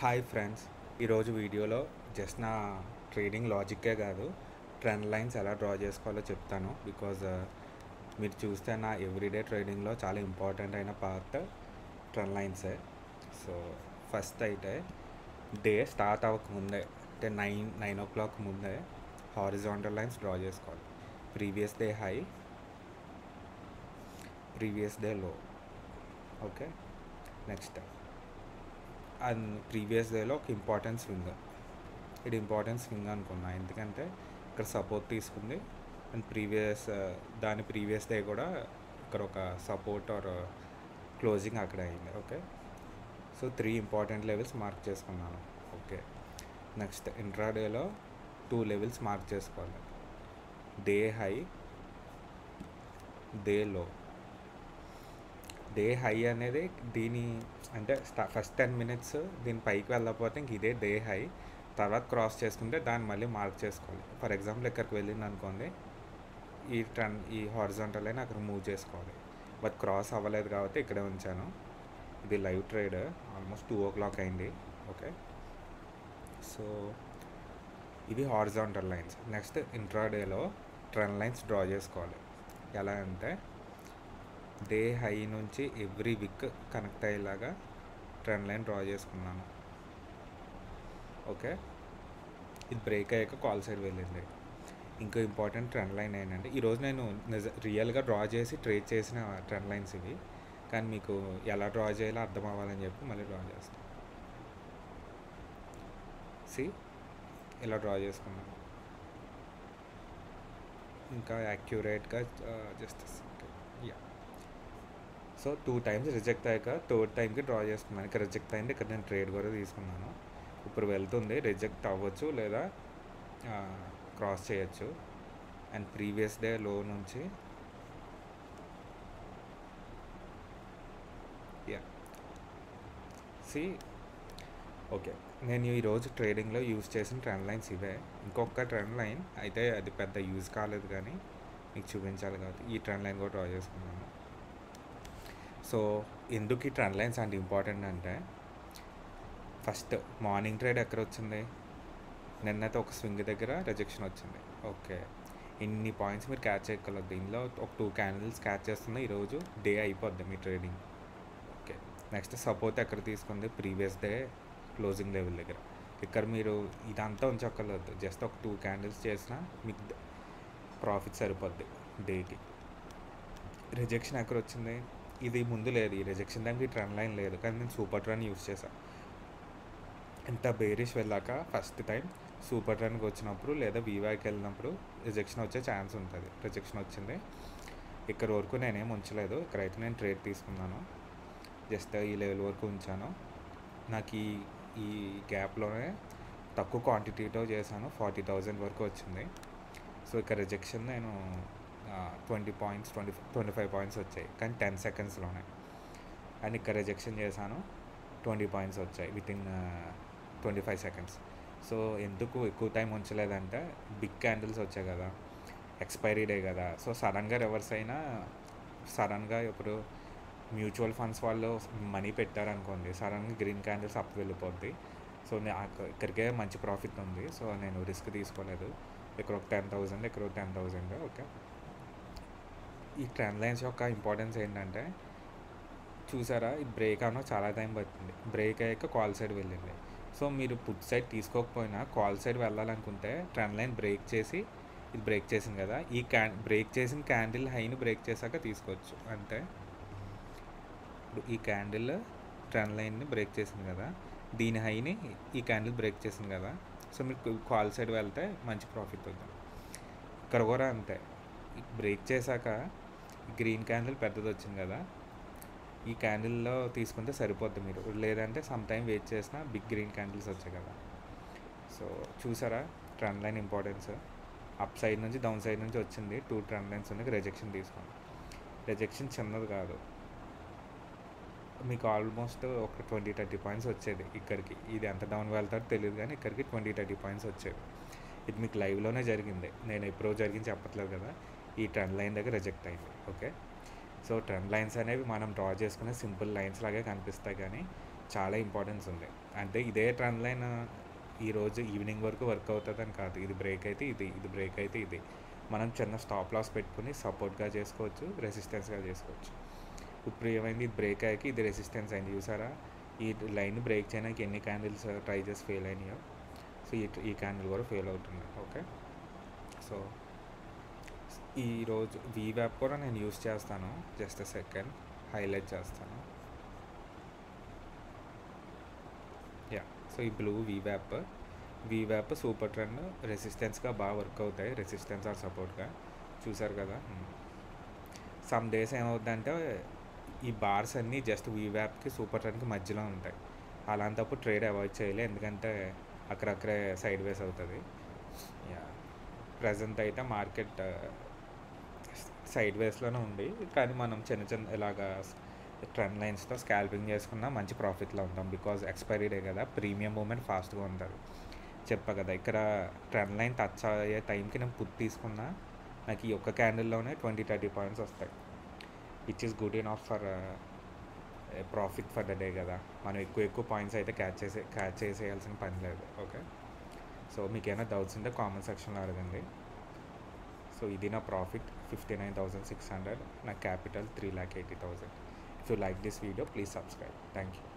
Hi friends, ఈరోజు వీడియోలో just నా ట్రేడింగ్ లాజిక్కే కాదు, ట్రెండ్ లైన్స్ ఎలా డ్రా చేసుకోవాలో చెప్తాను. బికాజ్ మీరు చూస్తే నా ఎవ్రీడే ట్రేడింగ్లో చాలా ఇంపార్టెంట్ అయిన పార్ట్ ట్రెండ్ లైన్సే. సో ఫస్ట్ అయితే డే స్టార్ట్ అవ్వకముందే, అంటే నైన్ ఓ క్లాక్ ముందే హారిజాంటల్ లైన్స్ డ్రా చేసుకోవాలి. Previous day high, previous day లో. ఓకే, నెక్స్ట్ అండ్ ప్రీవియస్ డేలో ఒక ఇంపార్టెంట్ స్వింగ్. ఇది ఇంపార్టెంట్ స్వింగ్ అనుకున్నా ఎందుకంటే ఇక్కడ సపోర్ట్ తీసుకుంది అండ్ దాని ప్రీవియస్ డే కూడా ఇక్కడ ఒక సపోర్ట్ ఆర్ క్లోజింగ్ అక్కడ అయింది. Okay, so 3 important levels mark చేసుకున్నాను. ఓకే, నెక్స్ట్ ఇంట్రాడేలో 2 లెవెల్స్ మార్క్ చేసుకోవాలి. డే హై, డే లో. డే హై అనేది దీని అంటే ఫస్ట్ 10 మినిట్స్ దీని పైకి వెళ్ళకపోతే ఇంక ఇదే డే హై. తర్వాత క్రాస్ చేసుకుంటే దాన్ని మళ్ళీ మార్క్ చేసుకోవాలి. ఫర్ ఎగ్జాంపుల్ ఇక్కడికి వెళ్ళింది అనుకోండి, ఈ హారిజాంటల్ లైన్ అక్కడ మూవ్ చేసుకోవాలి. బట్ క్రాస్ అవ్వలేదు కాబట్టి ఇక్కడే ఉంచాను. ఇది లైవ్ ట్రేడ్, ఆల్మోస్ట్ 2 o'clock అయింది. ఓకే, సో ఇవి హారిజాంటల్ లైన్స్. నెక్స్ట్ ఇంట్రాడేలో ట్రెండ్ లైన్స్ డ్రా చేసుకోవాలి. ఎలా అంటే డే హై నుంచి ఎవ్రీ వీక్ కనెక్ట్ అయ్యేలాగా ట్రెండ్ లైన్ డ్రా చేసుకున్నాను. ఓకే, ఇది బ్రేక్ అయ్యాక కాల్ సైడ్ వెళ్ళింది. ఇంకో ఇంపార్టెంట్ ట్రెండ్ లైన్ ఏంటంటే ఈరోజు నేను రియల్గా డ్రా చేసి ట్రేడ్ చేసిన ట్రెండ్ లైన్స్ ఇవి, కానీ మీకు ఎలా డ్రా చేయాలో అర్థం అవ్వాలని చెప్పి మళ్ళీ డ్రా చేస్తాను. ఇలా డ్రా చేసుకున్నాను. ఇంకా యాక్యురేట్గా just yeah. So 2 times reject అయ్యాక థర్డ్ టైంకి డ్రా చేసుకున్నాను. ఇక్కడ రిజెక్ట్ అయింది, ఇక్కడ నేను ట్రేడ్ కూడా తీసుకున్నాను. ఇప్పుడు వెళ్తుంది, రిజెక్ట్ అవ్వచ్చు లేదా క్రాస్ చేయొచ్చు. అండ్ ప్రీవియస్ డే లో నుంచి యా ఓకే, నేను ఈరోజు ట్రేడింగ్లో యూజ్ చేసిన ట్రెండ్ లైన్స్ ఇవే. ఇంకొక ట్రెండ్ లైన్ అయితే అది పెద్ద యూజ్ కాలేదు, కానీ మీకు చూపించాలి కాబట్టి ఈ ట్రెండ్ లైన్ కూడా డ్రా చేసుకున్నాను. సో ఎందుకు ఈ ట్రెండ్ లైన్స్ అంటే ఇంపార్టెంట్ అంటే, ఫస్ట్ మార్నింగ్ ట్రేడ్ ఎక్కడ వచ్చింది, నిన్నైతే ఒక స్వింగ్ దగ్గర రిజెక్షన్ వచ్చింది. ఓకే, ఇన్ని పాయింట్స్ మీరు క్యాచ్ చేయగలరు. దీనిలో ఒక 2 క్యాండిల్స్ క్యాచ్ చేస్తుంది, ఈరోజు డే అయిపోద్ది మీ ట్రేడింగ్. ఓకే, నెక్స్ట్ సపోర్ట్ ఎక్కడ తీసుకుంది, ప్రీవియస్ డే క్లోజింగ్ లెవెల్ దగ్గర. ఇక్కడ మీరు ఇదంతా ఉంచక్కర్లేదు, జస్ట్ ఒక 2 క్యాండిల్స్ చేసినా మీకు ప్రాఫిట్ సరిపోద్ది డేకి. రిజెక్షన్ ఎక్కడ వచ్చింది, ఇది ముందు లేదు, ఈ రిజెక్షన్ దానికి ట్రెండ్ లైన్ లేదు, కానీ నేను సూపర్ ట్రెండ్ యూస్ చేశాను. ఎంత బేరిష్ వెళ్ళాక ఫస్ట్ టైం సూపర్ ట్రెండ్కి వచ్చినప్పుడు లేదా వీవాకి వెళ్ళినప్పుడు రిజెక్షన్ వచ్చే ఛాన్స్ ఉంటుంది. రిజెక్షన్ వచ్చింది, ఇక్కడ వరకు నేనేం ఉంచలేదు, ఇక్కడైతే నేను ట్రేడ్ తీసుకున్నాను. జస్ట్ ఈ లెవెల్ వరకు ఉంచాను. నాకు ఈ గ్యాప్లోనే తక్కువ క్వాంటిటీతో చేశాను, 40,000 వరకు వచ్చింది. సో ఇక్కడ రిజెక్షన్ నేను 20 పాయింట్స్ 25 పాయింట్స్ వచ్చాయి, కానీ 10 సెకండ్స్లోనే. అండ్ ఇక్కడ రిజెక్షన్ చేశాను, 20 పాయింట్స్ వచ్చాయి వితిన్ 25 సెకండ్స్. సో ఎందుకు ఎక్కువ టైం ఉంచలేదంటే, బిగ్ క్యాండిల్స్ వచ్చాయి కదా, ఎక్స్పైరీ డే కదా. సో సడన్గా రివర్స్ అయినా, సడన్గా ఇప్పుడు మ్యూచువల్ ఫండ్స్ వాళ్ళు మనీ పెట్టారనుకోండి, సడన్గా గ్రీన్ క్యాండిల్స్ అప్ వెళ్ళిపోద్ది. సో ఇక్కడికే మంచి ప్రాఫిట్ ఉంది, సో నేను రిస్క్ తీసుకోలేదు. ఇక్కడ ఒక 10,000, ఇక్కడ ఒక 10,000. ఓకే, ఈ ట్రెండ్ లైన్స్ యొక్క ఇంపార్టెన్స్ ఏంటంటే, చూసారా ఇది బ్రేక్ అవ్వడం చాలా టైం పడుతుంది, బ్రేక్ అయ్యాక కాల్ సైడ్ వెళ్ళింది. సో మీరు పుట్ సైడ్ తీసుకోకపోయినా కాల్ సైడ్ వెళ్ళాలనుకుంటే ట్రెండ్ లైన్ బ్రేక్ చేసి, ఇది బ్రేక్ చేసింది కదా, ఈ బ్రేక్ చేసిన క్యాండిల్ హైని బ్రేక్ చేశాక తీసుకోవచ్చు. అంటే ఇప్పుడు ఈ క్యాండిల్ ట్రెండ్ లైన్ని బ్రేక్ చేసింది కదా, దీని హైని ఈ క్యాండిల్ బ్రేక్ చేసింది కదా, సో మీరు కాల్ సైడ్ వెళ్తే మంచి ప్రాఫిట్ అవుతుంది. ఇక్కడ కూడా అంతే, బ్రేక్ చేశాక గ్రీన్ క్యాండిల్ పెద్దది వచ్చింది కదా, ఈ క్యాండిల్లో తీసుకుంటే సరిపోద్ది మీరు, లేదంటే సమ్ టైం వెయిట్ చేసినా బిగ్ గ్రీన్ క్యాండిల్స్ వచ్చాయి కదా. సో చూసారా trend line importance, up side నుంచి డౌన్ సైడ్ నుంచి వచ్చింది, 2 ట్రెండ్ లైన్స్ ఉన్నాయి. రిజెక్షన్ తీసుకోండి, రిజెక్షన్ చిన్నది కాదు, మీకు ఆల్మోస్ట్ ఒక 20-30 పాయింట్స్ వచ్చేది ఇక్కడికి. ఇది ఎంత డౌన్ వెళ్తాడో తెలియదు, కానీ ఇక్కడికి 20-30 పాయింట్స్ వచ్చేది. ఇది మీకు లైవ్లోనే జరిగింది, నేను ఎప్పుడో జరిగింది చెప్పట్లేదు కదా. ఈ ట్రెండ్ లైన్ దగ్గర రిజెక్ట్ అయింది. ఓకే, సో ట్రెండ్ లైన్స్ అనేవి మనం డ్రా చేసుకునే సింపుల్ లైన్స్ లాగే కనిపిస్తాయి, కానీ చాలా ఇంపార్టెన్స్ ఉంది. అంటే ఇదే ట్రెండ్ లైన్ ఈరోజు ఈవినింగ్ వరకు వర్క్ అవుతుందని కాదు. ఇది బ్రేక్ అయితే ఇది బ్రేక్ అయితే ఇది. మనం చిన్న స్టాప్ లాస్ పెట్టుకుని సపోర్ట్గా చేసుకోవచ్చు, రెసిస్టెన్స్గా చేసుకోవచ్చు. ఇప్పుడు ఏమైంది, ఇది బ్రేక్ అయ్యాక ఇది రెసిస్టెన్స్ అయింది చూసారా. ఈ లైన్ బ్రేక్ చేయడానికి ఎన్ని క్యాండిల్స్ ట్రై చేసి ఫెయిల్ అయినాయో, సో ఈ క్యాండిల్ కూడా ఫెయిల్ అవుతుంది. ఓకే, సో ఈరోజు వీవ్యాప్ కూడా నేను యూస్ చేస్తాను. జస్ట్ సెకండ్ హైలైట్ చేస్తాను. యా, సో ఈ బ్లూ వీవ్యాప్ సూపర్ ట్రెండ్ రెసిస్టెన్స్గా బాగా వర్క్ అవుతాయి, రెసిస్టెన్స్ ఆర్ సపోర్ట్గా. చూసారు కదా. సమ్ డేస్ ఏమవుతుందంటే ఈ బార్స్ అన్నీ జస్ట్ వీవ్యాప్కి సూపర్ ట్రెండ్కి మధ్యలో ఉంటాయి. అలాంటప్పుడు ట్రేడ్ అవాయిడ్ చేయలే, ఎందుకంటే అక్కడక్కడే సైడ్ వేస్ అవుతుంది. యా, ప్రజెంట్ అయితే మార్కెట్ సైడ్ వేస్లోనే ఉంది, కానీ మనం చిన్న ఇలాగా ట్రెండ్ లైన్స్తో స్కాల్పింగ్ చేసుకున్నా మంచి ప్రాఫిట్లో ఉంటాం. బికాజ్ ఎక్స్పైరీ డే కదా, ప్రీమియం మూమెంట్ ఫాస్ట్గా ఉంటుంది. చెప్పా కదా, ఇక్కడ ట్రెండ్ లైన్ టచ్ అయ్యే టైంకి నేను పుట్ తీసుకున్నా నాకు ఈ ఒక్క క్యాండిల్లోనే 20-30 పాయింట్స్ వస్తాయి, which is good enough for profit for the day కదా. మనం ఎక్కువ పాయింట్స్ అయితే క్యాచ్ చేసేయాల్సిన పని లేదు. ఓకే, సో మీకు ఏమైనా డౌట్స్ ఉంటే కామెంట్ సెక్షన్లో అడగండి. సో ఇది నా ప్రాఫిట్ 59,600, నా capital 3,80,000. If you like this video, please subscribe. Thank you.